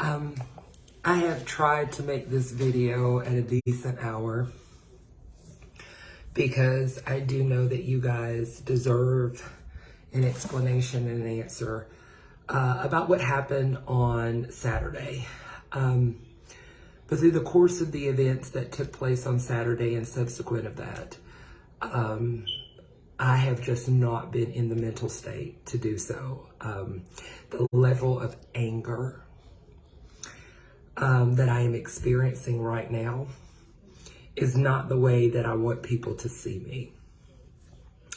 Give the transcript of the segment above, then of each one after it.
Um, I have tried to make this video at a decent hour because I do know that you guys deserve an explanation and an answer about what happened on Saturday. But through the course of the events that took place on Saturday and subsequent of that, I have just not been in the mental state to do so. The level of anger that I am experiencing right now is not the way that I want people to see me.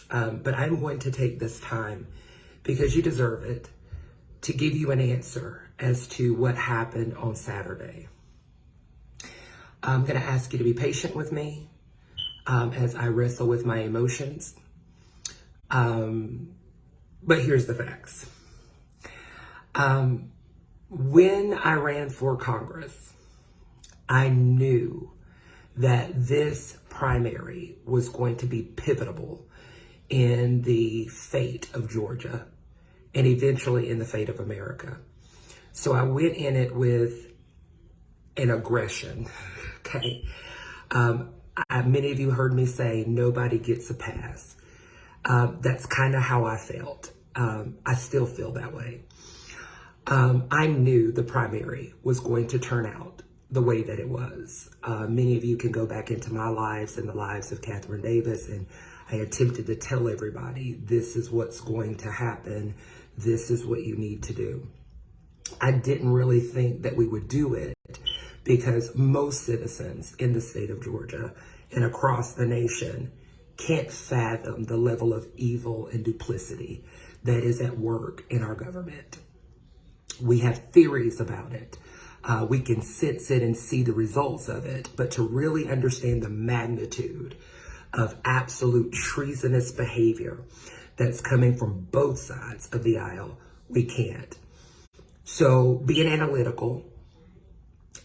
But I'm going to take this time, because you deserve it, to give you an answer as to what happened on Saturday. I'm going to ask you to be patient with me as I wrestle with my emotions. But here's the facts. When I ran for Congress, I knew that this primary was going to be pivotal in the fate of Georgia and eventually in the fate of America. So I went in it with an aggression, okay? Many of you heard me say nobody gets a pass. That's kind of how I felt. I still feel that way. I knew the primary was going to turn out the way that it was. Many of you can go back into my lives and the lives of Catherine Davis, and I attempted to tell everybody, this is what's going to happen. This is what you need to do. I didn't really think that we would do it because most citizens in the state of Georgia and across the nation can't fathom the level of evil and duplicity that is at work in our government. We have theories about it. We can sense it and see the results of it, but to really understand the magnitude of absolute treasonous behavior that's coming from both sides of the aisle, we can't. So being analytical,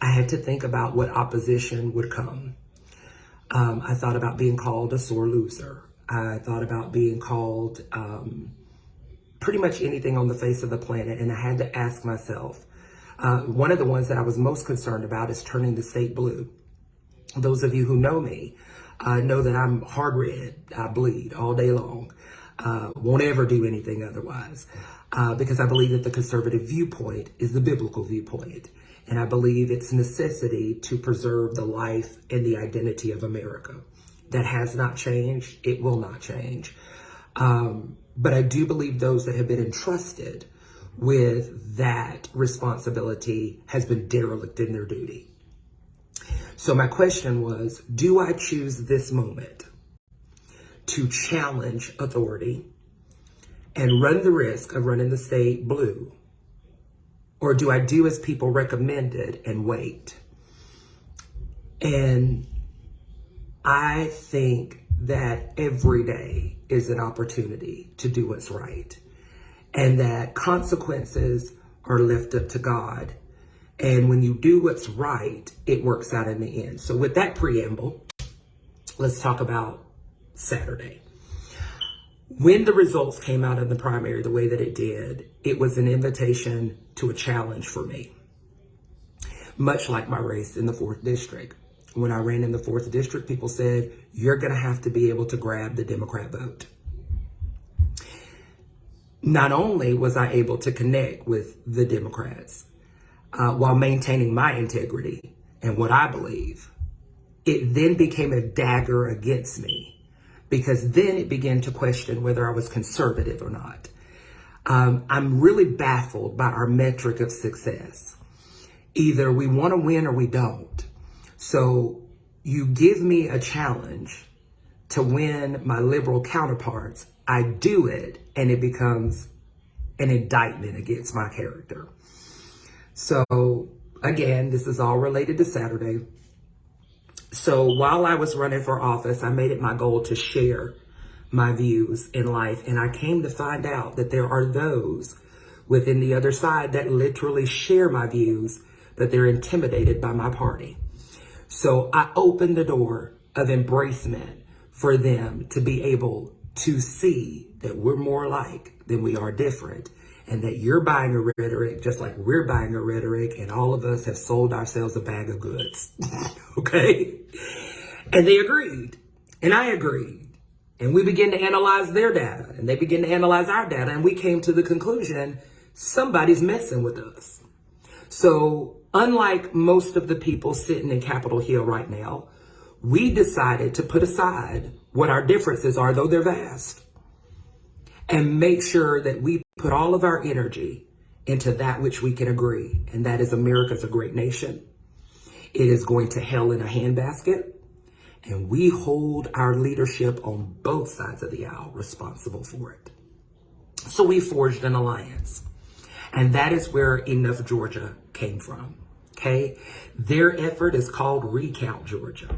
I had to think about what opposition would come. I thought about being called a sore loser. I thought about being called pretty much anything on the face of the planet. And I had to ask myself, one of the ones that I was most concerned about is turning the state blue. Those of you who know me know that I'm hard red. I bleed all day long. Won't ever do anything otherwise because I believe that the conservative viewpoint is the biblical viewpoint. And I believe it's necessity to preserve the life and the identity of America. That has not changed. It will not change. But I do believe those that have been entrusted with that responsibility has been derelict in their duty. So my question was, do I choose this moment to challenge authority and run the risk of running the state blue? Or do I do as people recommended and wait? And I think that every day is an opportunity to do what's right, and that consequences are left up to God. And when you do what's right, it works out in the end. So with that preamble, let's talk about Saturday. When the results came out of the primary the way that it did, it was an invitation to a challenge for me. Much like my race in the 4th district. When I ran in the 4th district, people said, you're going to have to be able to grab the Democrat vote. Not only was I able to connect with the Democrats while maintaining my integrity and what I believe, it then became a dagger against me. Because then it began to question whether I was conservative or not. I'm really baffled by our metric of success. Either we want to win or we don't. So you give me a challenge to win my liberal counterparts, I do it, and it becomes an indictment against my character. So again, this is all related to Saturday. So while I was running for office, I made it my goal to share my views in life. And I came to find out that there are those within the other side that literally share my views, but they're intimidated by my party. So I opened the door of embracement for them to be able to see that we're more alike than we are different, and that you're buying a rhetoric just like we're buying a rhetoric, and all of us have sold ourselves a bag of goods. Okay? And they agreed, and I agreed. And we began to analyze their data, and they began to analyze our data, and we came to the conclusion somebody's messing with us. So unlike most of the people sitting in Capitol Hill right now, we decided to put aside what our differences are, though they're vast, and make sure that we put all of our energy into that which we can agree, and that is America's a great nation. It is going to hell in a handbasket, and we hold our leadership on both sides of the aisle responsible for it. So we forged an alliance, and that is where Enough Georgia came from, okay? Their effort is called Recount Georgia.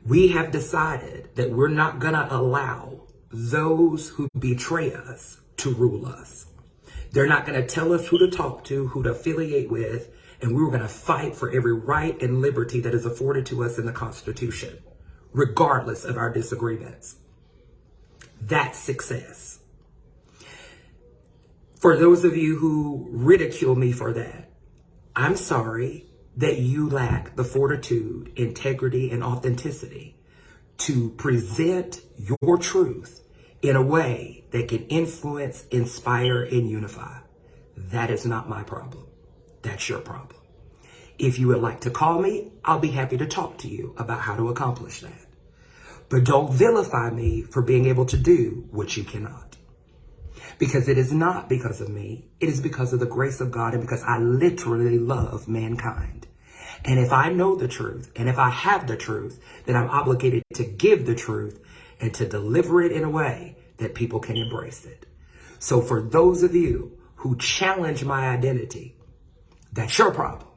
We have decided that we're not gonna allow those who betray us to rule us. They're not gonna tell us who to talk to, who to affiliate with, and we were gonna fight for every right and liberty that is afforded to us in the Constitution, regardless of our disagreements. That's success. For those of you who ridicule me for that, I'm sorry that you lack the fortitude, integrity, and authenticity to present your truth in a way that can influence, inspire, and unify. That is not my problem. That's your problem. If you would like to call me, I'll be happy to talk to you about how to accomplish that. But don't vilify me for being able to do what you cannot. Because it is not because of me. It is because of the grace of God, and because I literally love mankind. And if I know the truth, and if I have the truth, then I'm obligated to give the truth and to deliver it in a way that people can embrace it. So for those of you who challenge my identity, that's your problem.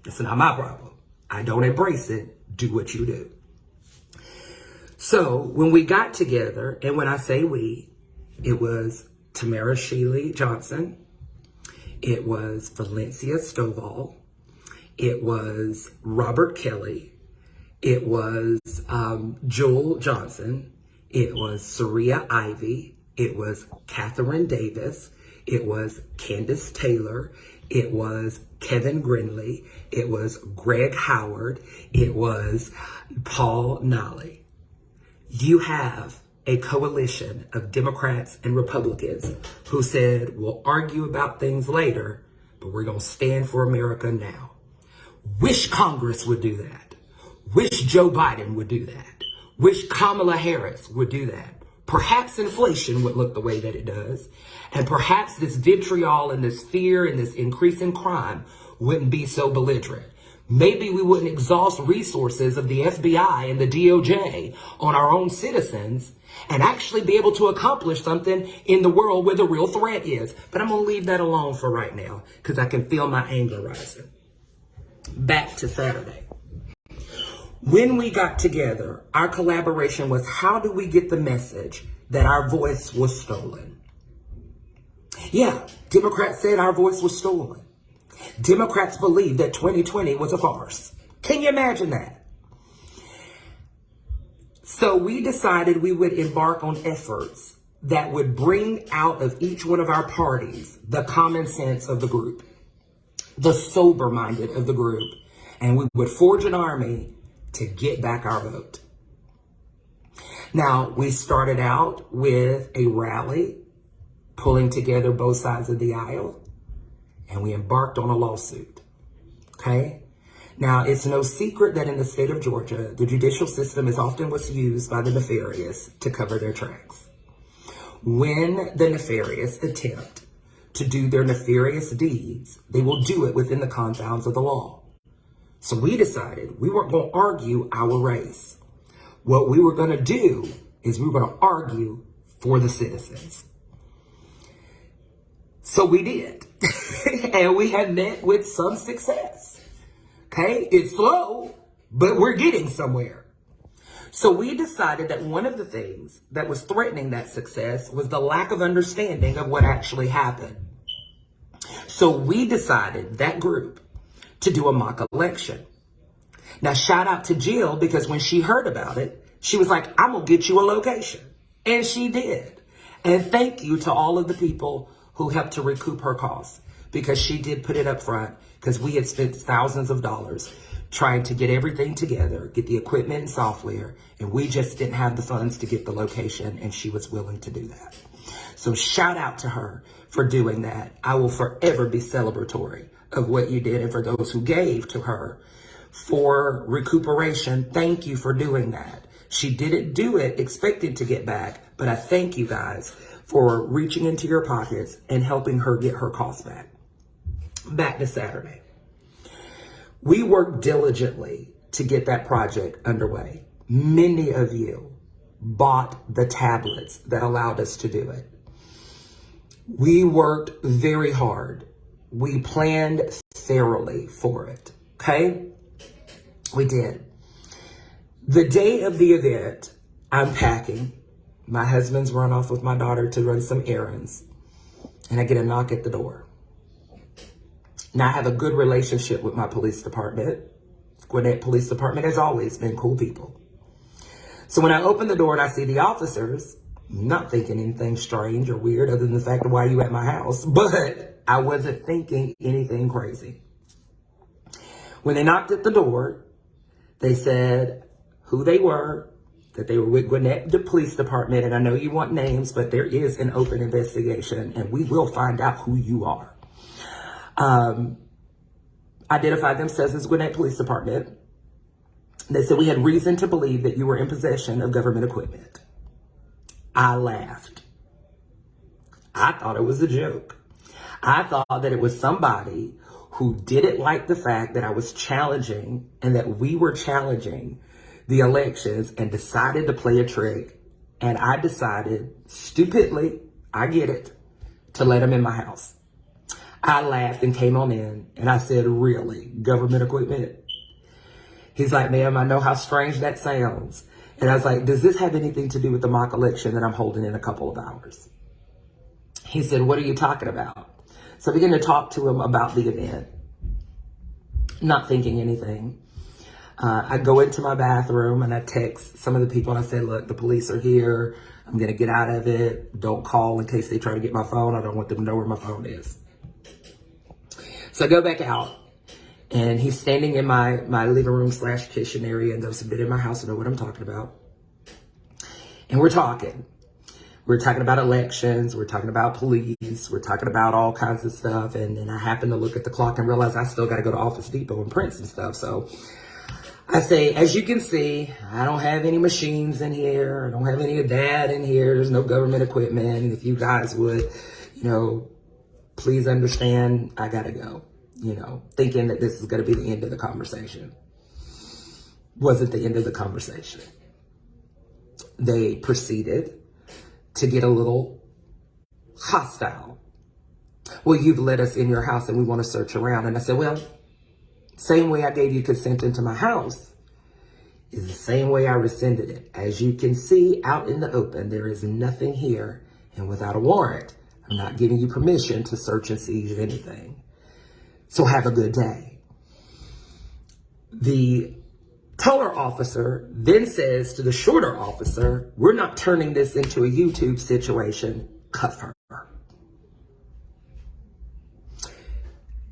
It's not my problem. I don't embrace it. Do what you do. So when we got together, and when I say we, it was Tamara Shealy Johnson, it was Valencia Stovall, it was Robert Kelly, it was Joel Johnson, it was Surrea Ivy, it was Catherine Davis, it was Candace Taylor, it was Kevin Grinley, it was Greg Howard, it was Paul Nolly. You have a coalition of Democrats and Republicans who said, we'll argue about things later, but we're going to stand for America now. Wish Congress would do that. Wish Joe Biden would do that. Wish Kamala Harris would do that. Perhaps inflation would look the way that it does. And perhaps this vitriol and this fear and this increase in crime wouldn't be so belligerent. Maybe we wouldn't exhaust resources of the FBI and the DOJ on our own citizens and actually be able to accomplish something in the world where the real threat is. But I'm going to leave that alone for right now because I can feel my anger rising. Back to Saturday. When we got together, our collaboration was, how do we get the message that our voice was stolen? Yeah, Democrats said our voice was stolen. Democrats believed that 2020 was a farce. Can you imagine that? So we decided we would embark on efforts that would bring out of each one of our parties the common sense of the group, the sober-minded of the group, and we would forge an army to get back our vote. Now, we started out with a rally, pulling together both sides of the aisle, and we embarked on a lawsuit, okay? Now, it's no secret that in the state of Georgia, the judicial system is often what's used by the nefarious to cover their tracks. When the nefarious attempt to do their nefarious deeds, they will do it within the confines of the law. So we decided we weren't going to argue our race. What we were going to do is we were going to argue for the citizens. So we did. And we have met with some success. Okay, it's slow, but we're getting somewhere. So we decided that one of the things that was threatening that success was the lack of understanding of what actually happened. So we decided, that group, to do a mock election. Now, shout out to Jill, because when she heard about it, she was like, I'm going to get you a location. And she did. And thank you to all of the people who helped to recoup her costs, because she did put it up front, because we had spent thousands of dollars trying to get everything together, get the equipment and software, and we just didn't have the funds to get the location, and she was willing to do that. So shout out to her for doing that. I will forever be celebratory of what you did, and for those who gave to her for recuperation, thank you for doing that. She didn't do it expecting to get back, but I thank you guys for reaching into your pockets and helping her get her costs back. Back to Saturday. We worked diligently to get that project underway. Many of you bought the tablets that allowed us to do it. We worked very hard. We planned thoroughly for it, okay? We did. The day of the event, I'm packing. My husband's run off with my daughter to run some errands, and I get a knock at the door. Now, I have a good relationship with my police department. Gwinnett Police Department has always been cool people. So when I open the door and I see the officers, I'm not thinking anything strange or weird other than the fact of why you at my house, but I wasn't thinking anything crazy. When they knocked at the door, they said who they were, that they were with Gwinnett Police Department, and I know you want names, but there is an open investigation, and we will find out who you are. Identified themselves as Gwinnett Police Department. They said we had reason to believe that you were in possession of government equipment. I laughed. I thought it was a joke. I thought that it was somebody who didn't like the fact that I was challenging and that we were challenging the elections and decided to play a trick. And I decided, stupidly, I get it, to let them in my house. I laughed and came on in, and I said, really, government equipment? He's like, ma'am, I know how strange that sounds. And I was like, does this have anything to do with the mock election that I'm holding in a couple of hours? He said, what are you talking about? So I began to talk to him about the event, not thinking anything. I go into my bathroom and I text some of the people and I said, look, the police are here. I'm going to get out of it. Don't call in case they try to get my phone. I don't want them to know where my phone is. So I go back out, and he's standing in my living room / kitchen area, and those who've been in my house know what I'm talking about. And we're talking. We're talking about elections. We're talking about police. We're talking about all kinds of stuff. And then I happen to look at the clock and realize I still got to go to Office Depot and print some stuff. So I say, as you can see, I don't have any machines in here. I don't have any of that in here. There's no government equipment. And if you guys would, please understand, I got to go. Thinking that this is going to be the end of the conversation. Wasn't the end of the conversation. They proceeded to get a little hostile. Well, you've let us in your house and we want to search around. And I said, well, same way I gave you consent into my house is the same way I rescinded it. As you can see out in the open, there is nothing here. And without a warrant, I'm not giving you permission to search and seize anything. So have a good day. The taller officer then says to the shorter officer, we're not turning this into a YouTube situation. Cuff her.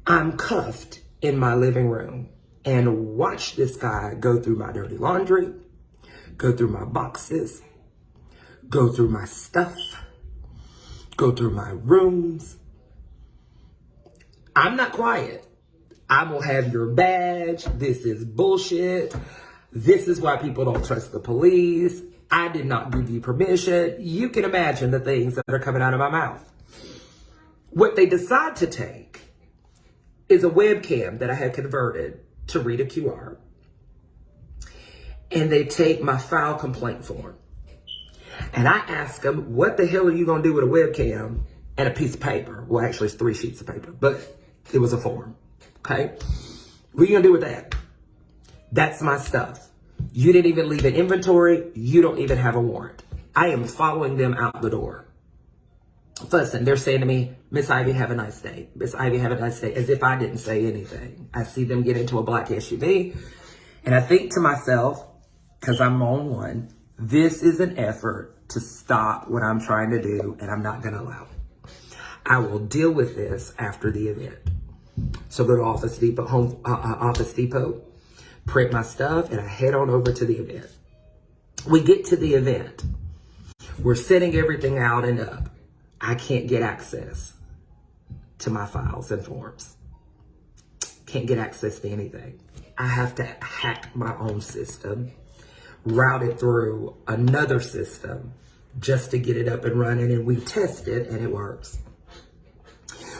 I'm cuffed in my living room and watch this guy go through my dirty laundry, go through my boxes, go through my stuff, go through my rooms. I'm not quiet. I will have your badge. This is bullshit. This is why people don't trust the police. I did not give you permission. You can imagine the things that are coming out of my mouth. What they decide to take is a webcam that I had converted to read a QR. And they take my file complaint form. And I ask them, what the hell are you going to do with a webcam and a piece of paper? Well, actually, it's 3 sheets of paper, but it was a form, okay? What are you going to do with that? That's my stuff. You didn't even leave an inventory. You don't even have a warrant. I am following them out the door. Fussing. They're saying to me, Miss Ivy, have a nice day. Miss Ivy, have a nice day. As if I didn't say anything. I see them get into a black SUV. And I think to myself, because I'm on one, this is an effort to stop what I'm trying to do, and I'm not going to allow it. I will deal with this after the event. So go to Office Depot, print my stuff, and I head on over to the event. We get to the event. We're setting everything out and up. I can't get access to my files and forms. Can't get access to anything. I have to hack my own system, route it through another system just to get it up and running, and we test it and it works.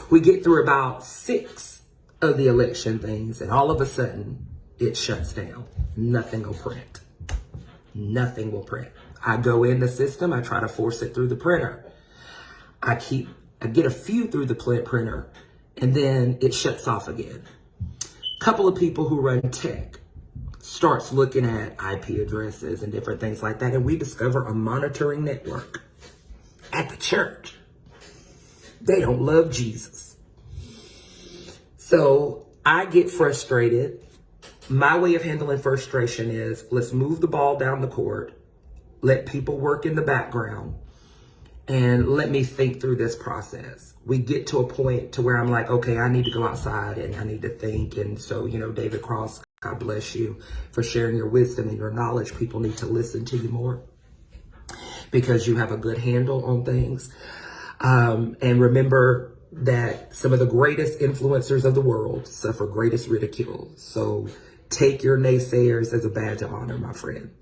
We get through about 6 of the election things, and all of a sudden it shuts down. Nothing will print. Nothing will print. I go in the system, I try to force it through the printer. I get a few through the printer, and then it shuts off again. A couple of people who run tech starts looking at IP addresses and different things like that, and we discover a monitoring network at the church. They don't love Jesus. So I get frustrated. My way of handling frustration is, let's move the ball down the court, let people work in the background, and let me think through this process. We get to a point to where I'm like, okay, I need to go outside and I need to think. And so, David Cross, God bless you for sharing your wisdom and your knowledge. People need to listen to you more because you have a good handle on things. And remember that some of the greatest influencers of the world suffer greatest ridicule. So take your naysayers as a badge of honor, my friend.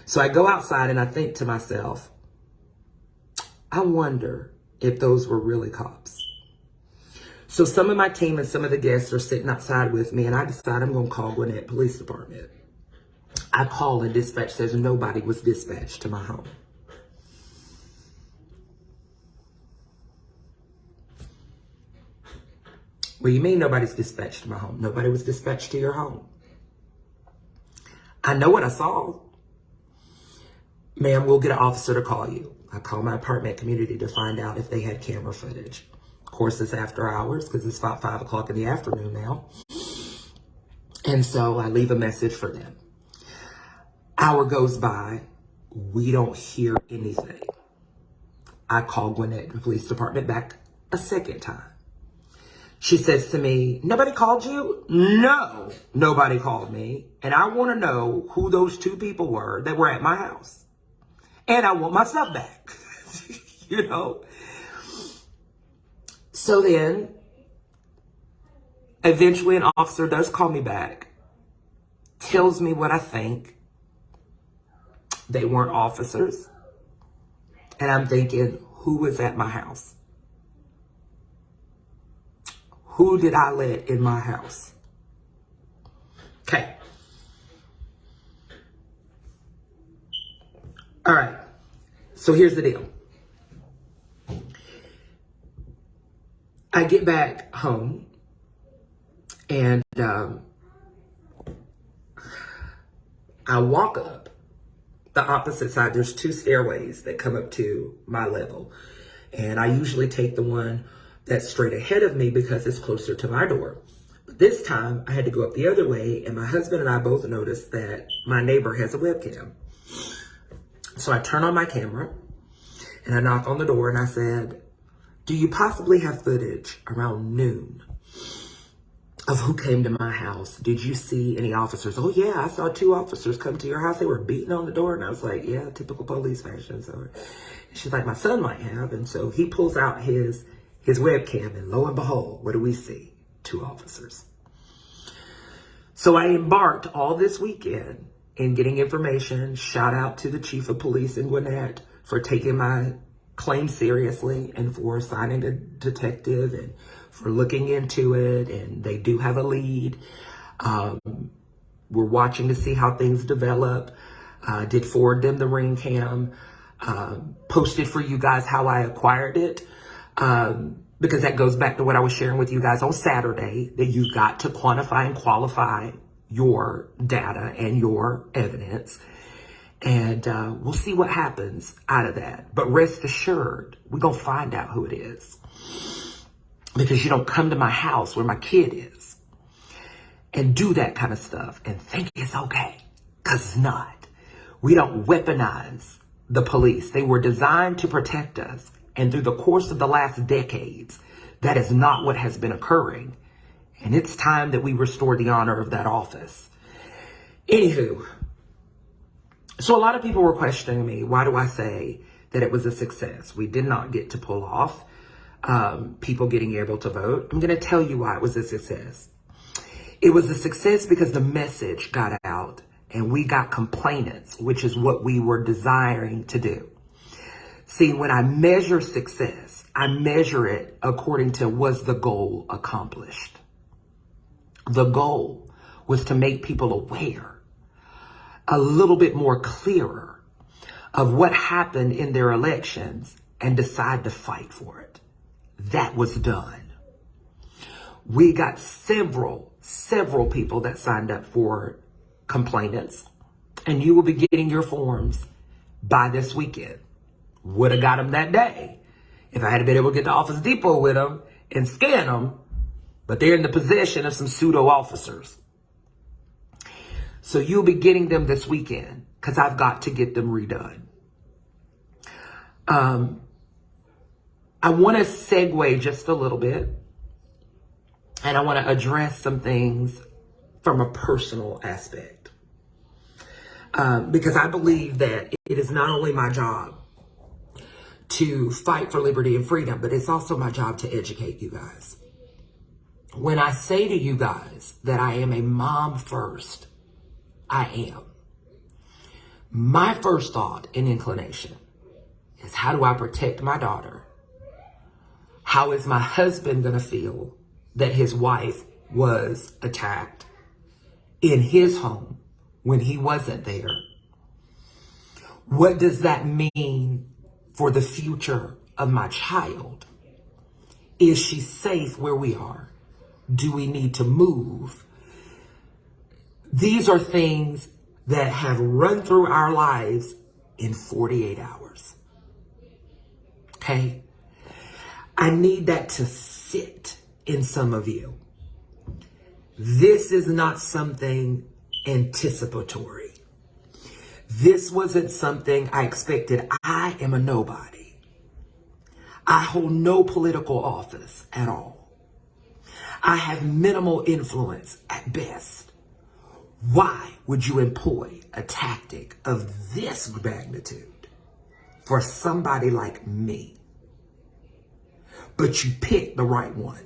So I go outside and I think to myself, I wonder if those were really cops. So some of my team and some of the guests are sitting outside with me, and I decide I'm going to call Gwinnett Police Department. I call and dispatch says nobody was dispatched to my home. What do you mean nobody's dispatched to my home? Nobody was dispatched to your home. I know what I saw. Ma'am, we'll get an officer to call you. I call my apartment community to find out if they had camera footage. Of course, it's after hours because it's about 5 o'clock in the afternoon now. And so I leave a message for them. Hour goes by. We don't hear anything. I call Gwinnett Police Department back a second time. She says to me, nobody called you? No, nobody called me. And I want to know who those 2 people were that were at my house. And I want my stuff back, So then, eventually an officer does call me back, tells me what I think. They weren't officers. And I'm thinking, who was at my house? Who did I let in my house? Okay. All right. So here's the deal. I get back home and I walk up the opposite side. There's 2 stairways that come up to my level. And I usually take the one that's straight ahead of me because it's closer to my door. But this time I had to go up the other way, and my husband and I both noticed that my neighbor has a webcam. So I turn on my camera and I knock on the door and I said, do you possibly have footage around noon of who came to my house? Did you see any officers? Oh yeah, I saw 2 officers come to your house. They were beating on the door. And I was like, yeah, typical police fashion. So she's like, my son might have. And so he pulls out his webcam, and lo and behold, what do we see? 2 officers. So I embarked all this weekend in getting information. Shout out to the chief of police in Gwinnett for taking my claim seriously and for assigning a detective and for looking into it. And they do have a lead. We're watching to see how things develop. Did forward them the ring cam. Posted for you guys how I acquired it. Because that goes back to what I was sharing with you guys on Saturday, that you got to quantify and qualify your data and your evidence. And we'll see what happens out of that. But rest assured, we're going to find out who it is. Because you don't come to my house where my kid is and do that kind of stuff and think it's okay. Because it's not. We don't weaponize the police. They were designed to protect us. And through the course of the last decades, that is not what has been occurring. And it's time that we restore the honor of that office. Anywho, so a lot of people were questioning me. Why do I say that it was a success? We did not get to pull off people getting able to vote. I'm going to tell you why it was a success. It was a success because the message got out and we got complainants, which is what we were desiring to do. See, when I measure success, I measure it according to, was the goal accomplished? The goal was to make people aware, a little bit more clearer of what happened in their elections and decide to fight for it. That was done. We got several people that signed up for complainants, and you will be getting your forms by this weekend. Would have got them that day if I had been able to get to Office Depot with them and scan them, but they're in the possession of some pseudo officers. So you'll be getting them this weekend because I've got to get them redone. I want to segue just a little bit, and I want to address some things from a personal aspect. Because I believe that it is not only my job to fight for liberty and freedom, but it's also my job to educate you guys. When I say to you guys that I am a mom first, I am. My first thought and inclination is, how do I protect my daughter? How is my husband going to feel that his wife was attacked in his home when he wasn't there? What does that mean for the future of my child? Is she safe where we are? Do we need to move? These are things that have run through our lives in 48 hours. Okay? I need that to sit in some of you. This is not something anticipatory. This wasn't something I expected. I am a nobody. I hold no political office at all. I have minimal influence at best. Why would you employ a tactic of this magnitude for somebody like me? But you picked the right one.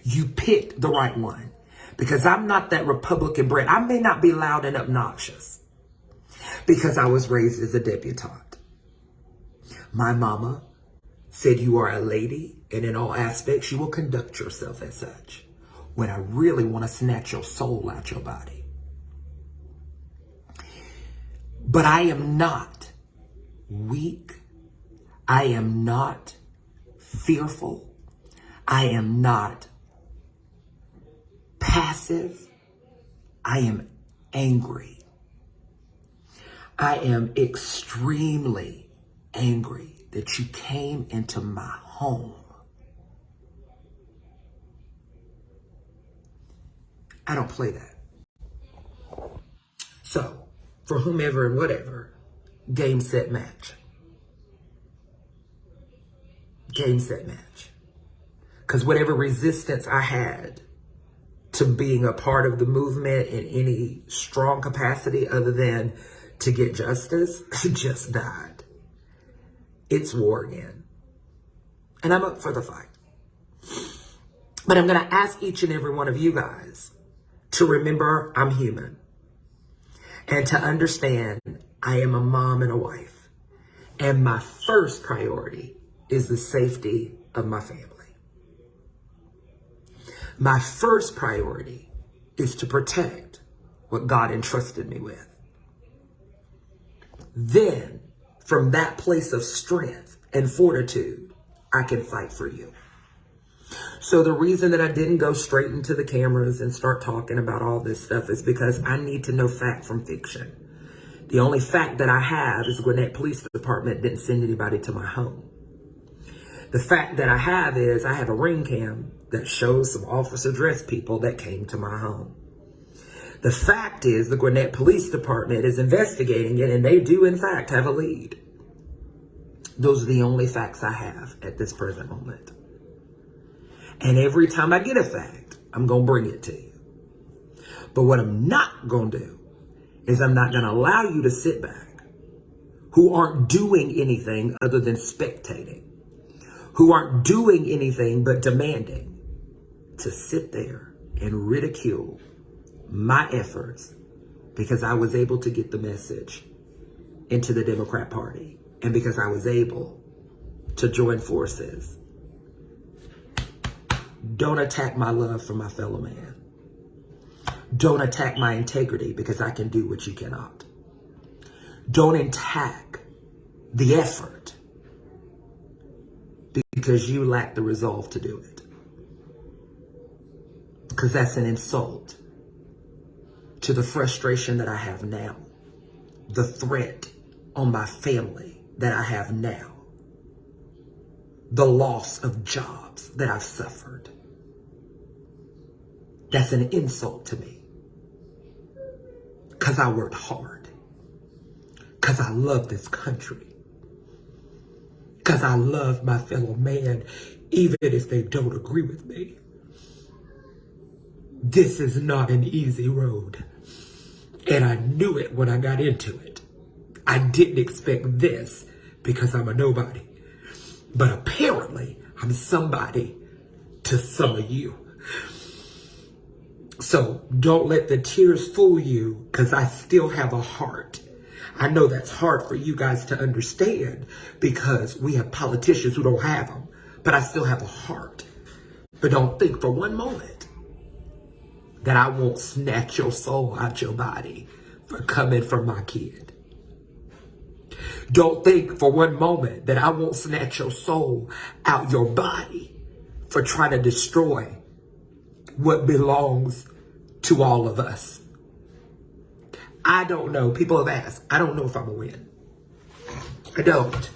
You picked the right one. Because I'm not that Republican brat. I may not be loud and obnoxious because I was raised as a debutante. My mama said you are a lady, and in all aspects you will conduct yourself as such. When I really want to snatch your soul out your body. But I am not weak. I am not fearful. I am not passive. I am angry. I am extremely angry that you came into my home. I don't play that. So, for whomever and whatever, game, set, match. Game, set, match. Because whatever resistance I had to being a part of the movement in any strong capacity other than to get justice just died. It's war again. And I'm up for the fight. But I'm going to ask each and every one of you guys to remember I'm human. And to understand I am a mom and a wife. And my first priority is the safety of my family. My first priority is to protect what God entrusted me with. Then, from that place of strength and fortitude, I can fight for you. So the reason that I didn't go straight into the cameras and start talking about all this stuff is because I need to know fact from fiction. The only fact that I have is the Gwinnett Police Department didn't send anybody to my home. The fact that I have is I have a ring cam that shows some officer dressed people that came to my home. The fact is the Gwinnett Police Department is investigating it, and they do in fact have a lead. Those are the only facts I have at this present moment. And every time I get a fact, I'm going to bring it to you. But what I'm not going to do is I'm not going to allow you to sit back who aren't doing anything other than spectating, who aren't doing anything but demanding, to sit there and ridicule my efforts because I was able to get the message into the Democrat Party and because I was able to join forces. Don't attack my love for my fellow man. Don't attack my integrity because I can do what you cannot. Don't attack the effort because you lack the resolve to do it. Because that's an insult to the frustration that I have now, the threat on my family that I have now, the loss of jobs that I've suffered. That's an insult to me. Because I worked hard. Because I love this country. Because I love my fellow man, even if they don't agree with me. This is not an easy road. And I knew it when I got into it. I didn't expect this because I'm a nobody. But apparently, I'm somebody to some of you. So don't let the tears fool you, because I still have a heart. I know that's hard for you guys to understand because we have politicians who don't have them. But I still have a heart. But don't think for one moment that I won't snatch your soul out your body for coming from my kid. Don't think for one moment that I won't snatch your soul out your body for trying to destroy what belongs to all of us. I don't know. People have asked. I don't know if I'm going to win. I don't.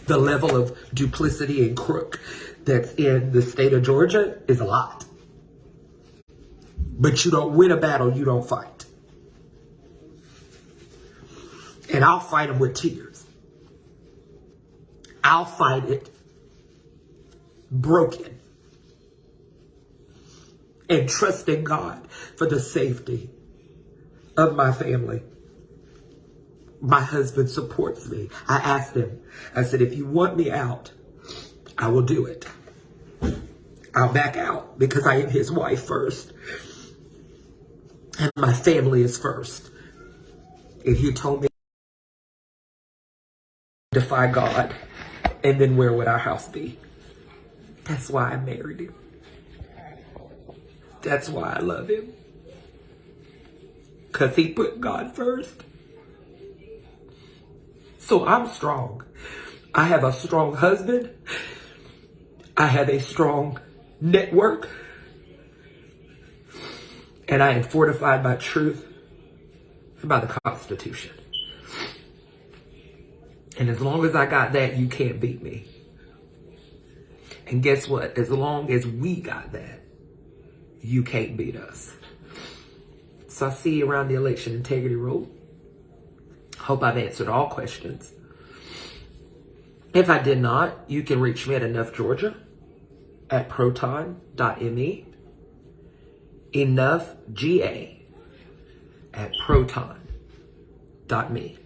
The level of duplicity and crook that's in the state of Georgia is a lot. But you don't win a battle you don't fight. And I'll fight them with tears. I'll fight it broken. And trusting God for the safety of my family. My husband supports me. I asked him, I said, if you want me out, I will do it. I'll back out because I am his wife first. And my family is first. And he told me to defy God. And then where would our house be? That's why I married him. That's why I love him. Because he put God first. So I'm strong. I have a strong husband. I have a strong network. And I am fortified by truth and by the Constitution. And as long as I got that, you can't beat me. And guess what? As long as we got that, you can't beat us. So I see you around the election integrity road. Hope I've answered all questions. If I did not, you can reach me at enoughgeorgia@proton.me. enoughga@proton.me.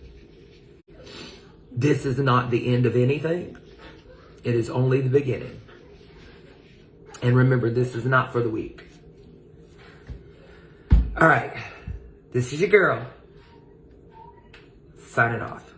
This is not the end of anything. It is only the beginning. And remember, this is not for the weak. All right. This is your girl. Signing off.